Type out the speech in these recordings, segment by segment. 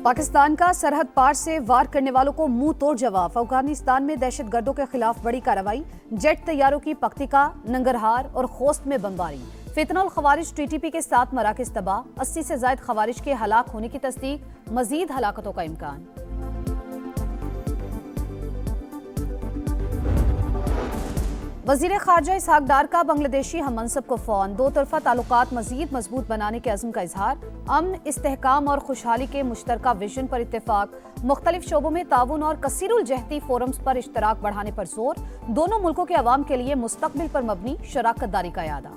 पाकिस्तान का सरहद पार से वार करने वालों को मुंह तोड़ जवाब। अफगानिस्तान में दहशतगर्दों के खिलाफ बड़ी कार्रवाई, जेट तैयारों की पख्तिका, नंगरहार और खोस्त में बमबारी। फितनल खवारिज टीटीपी के 7 मराकज तबाह, 80 से ज्यादा खवारिज के हलाक होने की तस्दीक, मजीद हलाकतों का इम्कान। वजीर खारजा इसहाक डार का बांग्लादेशी हममनसब को फोन। 2 तरफा ताल्लुकात मजीद मजबूत बनाने के अज़्म का इजहार। अमन, इस्तेहकाम और खुशहाली के मुश्तरका विजन पर इत्तेफाक। मुख्तलिफ शोबों में ताउन और कसीरुल जहती फोरम्स पर इश्तराक बढ़ाने पर जोर। दोनों मुल्कों के अवाम के लिए मुस्तकबिल पर मबनी शराकत दारी का यादा।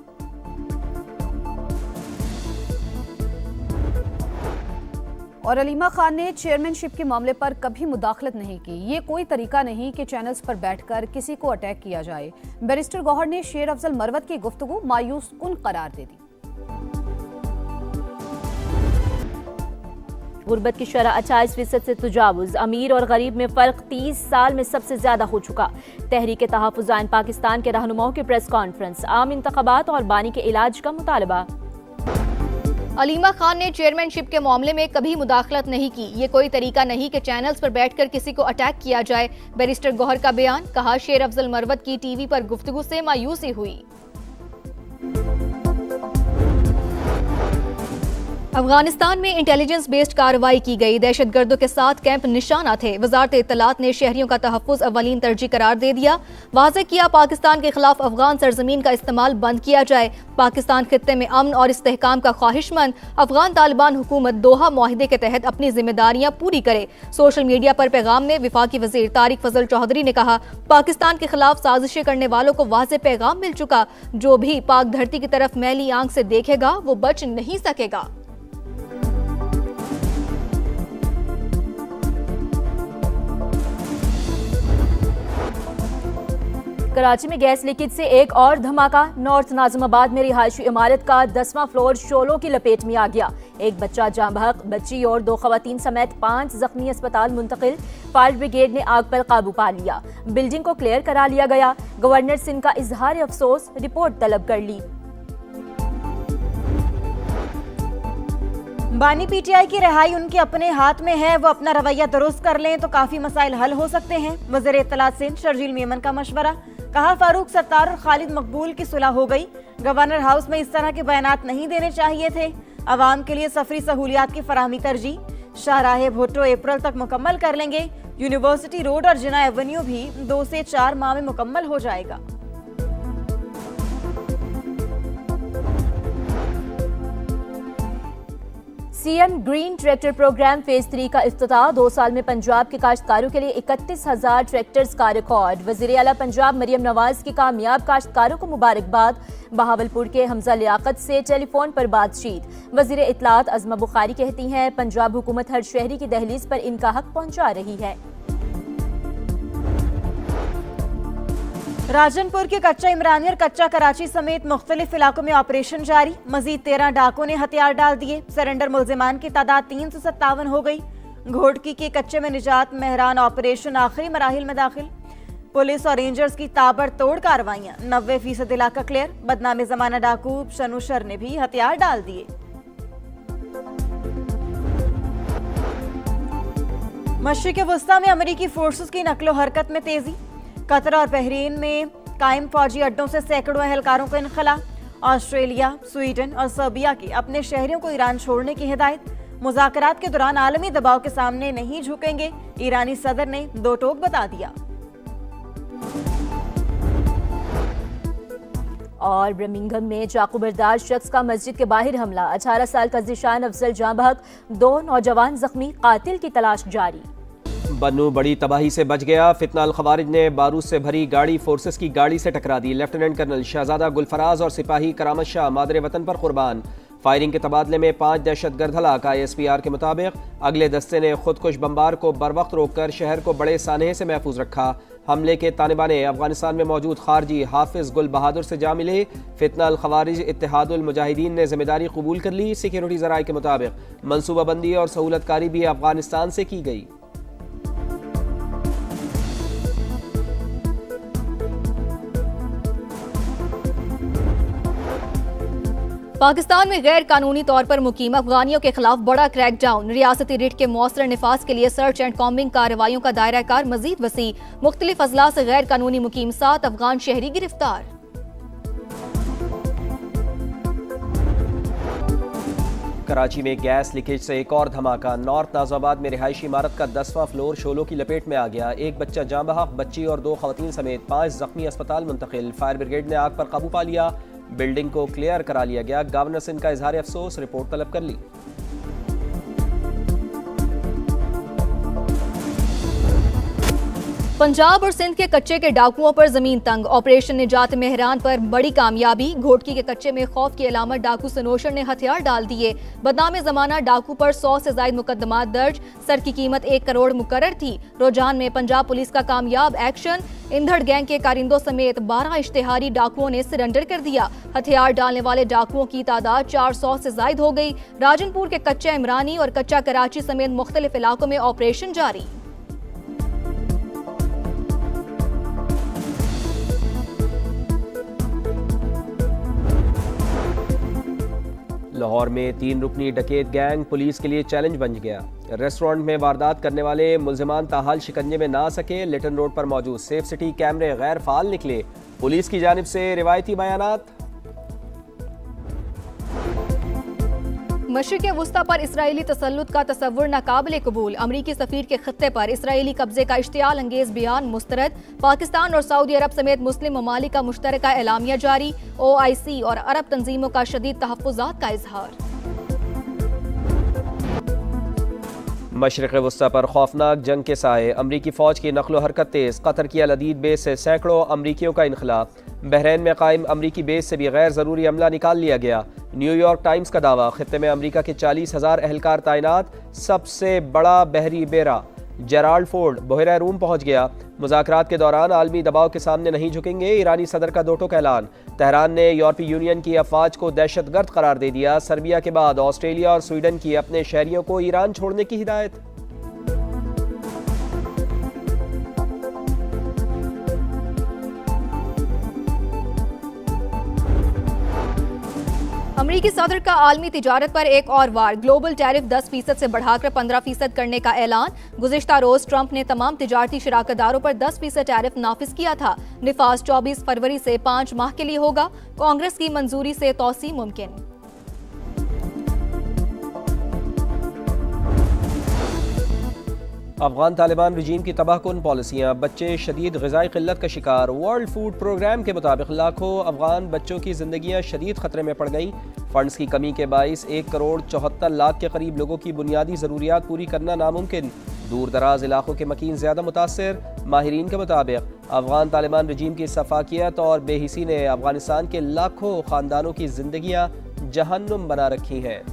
और अलीमा खान ने चेयरमैनशिप के मामले पर कभी मुदाखलत नहीं की। ये कोई तरीका नहीं कि चैनल्स पर बैठकर किसी को अटैक किया जाए। बैरिस्टर गौहर ने शेर अफजल मरवत की गुफ्तगू मायूस कुन करार दे दी। गुर्बत की शरह 28% से तजावुज, अमीर और गरीब में फर्क 30 साल में सबसे ज्यादा हो चुका। तहरीक तहफ़्फ़ुज़ आइन पाकिस्तान के रहनुमाओं की प्रेस कॉन्फ्रेंस, आम इंतखाबात और बानी के इलाज का मुतालबा। अलीमा खान ने चेयरमैनशिप के मामले में कभी मुदाखलत नहीं की। ये कोई तरीका नहीं कि चैनल्स पर बैठकर किसी को अटैक किया जाए। बैरिस्टर गौहर का बयान, कहा शेर अफजल मरवत की टीवी पर गुफ्तगू से मायूसी हुई। अफगानिस्तान में इंटेलिजेंस बेस्ड कार्रवाई की गई। दहशतगर्दों के साथ कैंप निशाना थे। वजारत इत्तलात ने शहरियों का तहफ़्फ़ुज़ अव्वलीन तरजीह करार दे दिया। वाज़ेह किया पाकिस्तान के खिलाफ अफगान सरजमीन का इस्तेमाल बंद किया जाए। पाकिस्तान खित्ते में अमन और इस्तेहकाम का ख्वाहिशमंद। अफगान तालिबान हुकूमत दोहा मुआहिदे के तहत अपनी जिम्मेदारियां पूरी करे। सोशल मीडिया पर पैगाम में वफाकी वजीर तारिक फजल चौधरी ने कहा, पाकिस्तान के खिलाफ साजिशें करने वालों को वाज़ेह पैगाम मिल चुका। जो भी पाक धरती की तरफ मैली आंख से देखेगा वो बच नहीं सकेगा। कराची में गैस लीकेज से एक और धमाका। नॉर्थ नाज़िमाबाद में रिहायशी इमारत का 10वां फ्लोर शोलों की लपेट में आ गया। एक बच्चा जाँ बहक, बच्ची और 2 खवातीन समेत 5 जख्मी अस्पताल मुंतकिल। फायर ब्रिगेड ने आग पर काबू पा लिया। बिल्डिंग को क्लियर करा लिया गया। गवर्नर सिंध का इजहार अफसोस, रिपोर्ट तलब कर ली। बानी पीटीआई की रिहाई उनके अपने हाथ में है। वो अपना रवैया दुरुस्त कर लें तो काफी मसाइल हल हो सकते हैं। वज़ीर इत्तलात सिंध शर्जील मेमन का मशवरा। कहा, फारूक सत्तार और खालिद मकबूल की सुलह हो गई। गवर्नर हाउस में इस तरह के बयानात नहीं देने चाहिए थे। अवाम के लिए सफरी सहूलियात की फराहमी तरजीह। शाहराह भुट्टो अप्रैल तक मुकम्मल कर लेंगे। यूनिवर्सिटी रोड और जिना एवेन्यू भी 2 से 4 माह में मुकम्मल हो जाएगा। CM green tractor program phase 3 का इफ्तिताह। 2 साल में पंजाब के काश्तकारों के लिए 31,000 ट्रैक्टर्स का रिकॉर्ड। वज़ीर आला पंजाब मरियम नवाज की कामयाब काश्तकारों को मुबारकबाद। बहावलपुर के हमजा लियाकत से टेलीफोन पर बातचीत। वज़ीर इत्तलात अज़मा बुखारी कहती हैं, पंजाब हुकूमत हर शहरी की दहलीज पर इनका हक पहुंचा रही है। राजनपुर के कच्चा इमरानी और कच्चा कराची समेत मुख्तलिफ इलाकों में ऑपरेशन जारी। मजीद 13 डाकुओं ने हथियार डाल दिए। सरेंडर मुल्जिमान की तादाद 357 हो गई। घोड़की के कच्चे में निजात मेहरान ऑपरेशन आखिरी मराहिल में दाखिल। पुलिस और रेंजर्स की ताबड़तोड़ कार्रवाइयां। 90% इलाका क्लियर। बदनाम जमाना डाकू शनुशर ने भी हथियार डाल दिए। मशरिक़ वस्ता में अमरीकी फोर्सेस की नकलो हरकत में तेजी। कतर और बहरीन में कायम फौजी अड्डों से सैकड़ों एहलकारों का इनखला। ऑस्ट्रेलिया, स्वीडन और सर्बिया के अपने शहरियों को ईरान छोड़ने की हिदायत। मुज़ाकरात के दौरान आलमी दबाव के सामने नहीं झुकेंगे, ईरानी सदर ने 2 टोक बता दिया। और बर्मिंघम में चाकू बरदार शख्स का मस्जिद के बाहर हमला। 18 साल का ज़ीशान अफजल जाँ बहक, 2 नौजवान जख्मी, कातिल की तलाश जारी। बन्नू बड़ी तबाही से बच गया। फितनाल खवारिज ने बारूद से भरी गाड़ी फोर्सेस की गाड़ी से टकरा दी। लेफ्टिनेंट कर्नल शहजादा गुलफराज और सिपाही करामत शाह मादरे वतन पर कुर्बान। फायरिंग के तबादले में 5 दहशतगर्द हलाक। ISPR के मुताबिक अगले दस्ते ने खुदकुश बम्बार को बर वक्त रोककर शहर को बड़े सानहे से महफूज रखा। हमले के तालिबान अफगानिस्तान में मौजूद खारजी हाफिज गुल बहादुर से जा मिले। फितनाल खवारिज इत्तेहादुल मुजाहिदीन ने जिम्मेदारी कबूल कर ली। सिक्योरिटी जराये के मुताबिक मनसूबाबंदी और सहूलतकारी भी अफगानिस्तान से की गई। पाकिस्तान में गैर कानूनी तौर पर मुकीम अफगानियों के खिलाफ बड़ा क्रैकडाउन। रियासती रिट के मौसर निफाज के लिए सर्च एंड कॉम्बिंग कार्रवाइयों का दायरा कार मजीद वसी। मुख्तलिफ अजला से गैर कानूनी मुकीम 7 अफगान शहरी गिरफ्तार। कराची में गैस लीकेज से एक और धमाका। नॉर्थ नाज़ाबाद में रिहायशी इमारत का 10वां फ्लोर शोलों की लपेट में आ गया। एक बच्चा जाँ बहक, बच्ची और 2 खवातीन समेत 5 जख्मी अस्पताल मुंतकिल। फायर ब्रिगेड ने आग पर काबू पा लिया। बिल्डिंग को क्लियर करा लिया गया। गवर्नर सिंध का इजहार अफसोस, रिपोर्ट तलब कर ली। पंजाब और सिंध के कच्चे के डाकुओं पर जमीन तंग। ऑपरेशन निजात मेहरान पर बड़ी कामयाबी। घोटकी के कच्चे में खौफ की अलामत डाकू सनोशर ने हथियार डाल दिए। बदनाम जमाना डाकू पर 100 से ज्यादा मुकदमात दर्ज। सर की कीमत 1 करोड़ मुकर्रर थी। रुझान में पंजाब पुलिस का कामयाब एक्शन। इंधड़ गैंग के कारिंदों समेत 12 इश्तिहारी डाकुओं ने सरेंडर कर दिया। हथियार डालने वाले डाकुओं की तादाद 400 से ज्यादा हो गई। राजनपुर के कच्चा इमरानी और कच्चा कराची समेत मुख्तलिफ इलाकों में ऑपरेशन जारी। लाहौर में 3 रुकनी डकैत गैंग पुलिस के लिए चैलेंज बन गया। रेस्टोरेंट में वारदात करने वाले मुल्जिमान ताहाल शिकंजे में ना सके। लिटन रोड पर मौजूद सेफ सिटी कैमरे गैर फाल निकले। पुलिस की जानिब से रिवायती बयानात। मशरिक़ वुस्ता पर इसराइली तसल्लुत का तसव्वुर नाकाबिले कबूल। अमरीकी सफीर के खत्ते पर इसराइली कब्जे का इश्तियाल अंगेज बयान मुस्तरद। पाकिस्तान और सऊदी अरब समेत मुस्लिम ममालिक का मुश्तरका एलामिया जारी। OIC और अरब तंजीमों का शदीद तहफ़्फ़ुज़ात का इजहार। मशरिक़ वुस्ता पर खौफनाक जंग के साए। अमरीकी फ़ौज की नक़्लो हरकत तेज़। कतर की अल-अदीद बेस से सैकड़ों अमरीकियों का इनखला। बहरीन में कायम अमरीकी बेस से भी गैर ज़रूरी अमला निकाल लिया गया। न्यूयॉर्क टाइम्स का दावा, खित्ते में अमरीका के 40,000 एहलकार तैनात। सबसे बड़ा बहरी बेरा जेराल्ड फोर्ड बहरा रूम पहुंच गया। मुज़ाकरात के दौरान आलमी दबाव के सामने नहीं झुकेंगे। ईरानी सदर का 2 टूक ऐलान। तेहरान ने यूरोपीय यूनियन की अफवाज को दहशतगर्द करार दे दिया। सर्बिया के बाद ऑस्ट्रेलिया और स्वीडन की अपने शहरियों को ईरान छोड़ने की हिदायत। अमरीकी सदर का आलमी तिजारत पर एक और वार। ग्लोबल टैरिफ 10% से बढ़ाकर 15% करने का ऐलान। गुज़िश्ता रोज ट्रंप ने तमाम तिजारती शराकतदारों पर 10% टैरिफ नाफिज किया था। निफाज 24 फरवरी से 5 माह के लिए होगा। कांग्रेस की मंजूरी से तौसी मुमकिन। अफगान तालिबान रजीम की तबाहकुन पॉलिसियाँ। बच्चे शदीद ग़िज़ाई क़िल्लत का शिकार। वर्ल्ड फूड प्रोग्राम के मुताबिक लाखों अफगान बच्चों की ज़िंदगियाँ शदीद ख़तरे में पड़ गईं। फ़ंड्स की कमी के बाइस 1 करोड़ 74 लाख के करीब लोगों की बुनियादी ज़रूरियात पूरी करना नामुमकिन। दूर दराज इलाकों के मकीन ज़्यादा मुतासर। माहिरीन के मुताबिक अफगान तालिबान रजीम की सफाकियत और बेहिसी ने अफगानिस्तान के लाखों ख़ानदानों की ज़िंदगियाँ जहन्नुम बना रखी हैं।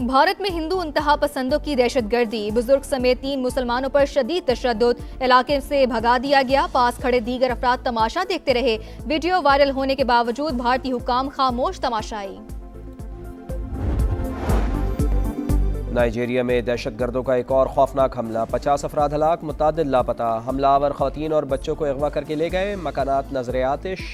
भारत में हिंदू इंतहा पसंदों की दहशतगर्दी। बुजुर्ग समेत 3 मुसलमानों पर शदीद तशद्दुद। इलाके से भगा दिया गया। पास खड़े दीगर अफराद तमाशा देखते रहे। वीडियो वायरल होने के बावजूद भारतीय हुकाम खामोश तमाशाई। नाइजीरिया में दहशतगर्दों का एक और खौफनाक हमला। 50 अफराद हलाक, मुतअद्दिद लापता। हमलावर खवातीन और बच्चों को अगवा करके ले गए। मकानात नजर आतिश।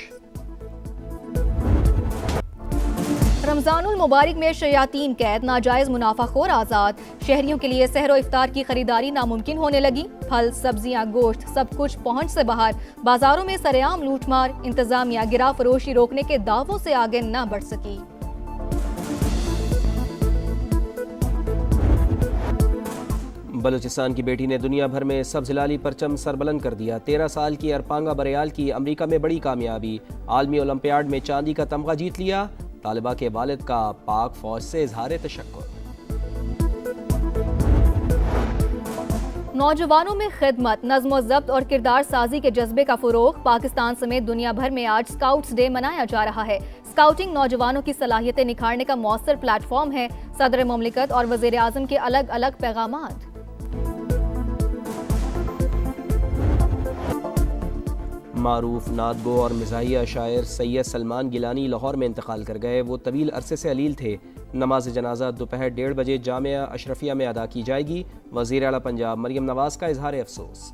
रमजानुल मुबारक में शयातीन कैद, नाजायज मुनाफाखोर आजाद। शहरियों के लिए सहरो इफ्तार की खरीदारी नामुमकिन होने लगी। फल, सब्जियां, गोश्त सब कुछ पहुंच से बाहर। बाजारों में सरेआम लूटमार। इंतजामिया गिरा फरोशी रोकने के दावों से आगे न बढ़ सकी। बलूचिस्तान की बेटी ने दुनिया भर में सब्ज़ हिलाली परचम सरबलंद कर दिया। 13 साल की अरपांगा बरियाल की अमेरिका में बड़ी कामयाबी। आलमी ओलंपियाड में चांदी का तमगा जीत लिया। तालिबा के वालिद का पाक फौज से इजहार तशक्कुर। नौजवानों में खिदमत, नज़्म ज़ब्त और किरदार साजी के जज्बे का फ़रोग़। पाकिस्तान समेत दुनिया भर में आज स्काउट्स डे मनाया जा रहा है। स्काउटिंग नौजवानों की सलाहियतें निखारने का मौसर प्लेटफॉर्म है। सदर मुमलिकत और वज़ीर आज़म के अलग अलग पैगामात। मारूफ नादगो और मिज़ाहिया शायर सैयद सलमान गिलानी लाहौर में इंतकाल कर गए। वो तवील अरसे से अलील थे। नमाज जनाजा दोपहर 1:30 बजे जामिया अशरफिया में अदा की जाएगी। वज़ीर आला पंजाब मरियम नवाज़ का इजहार अफसोस।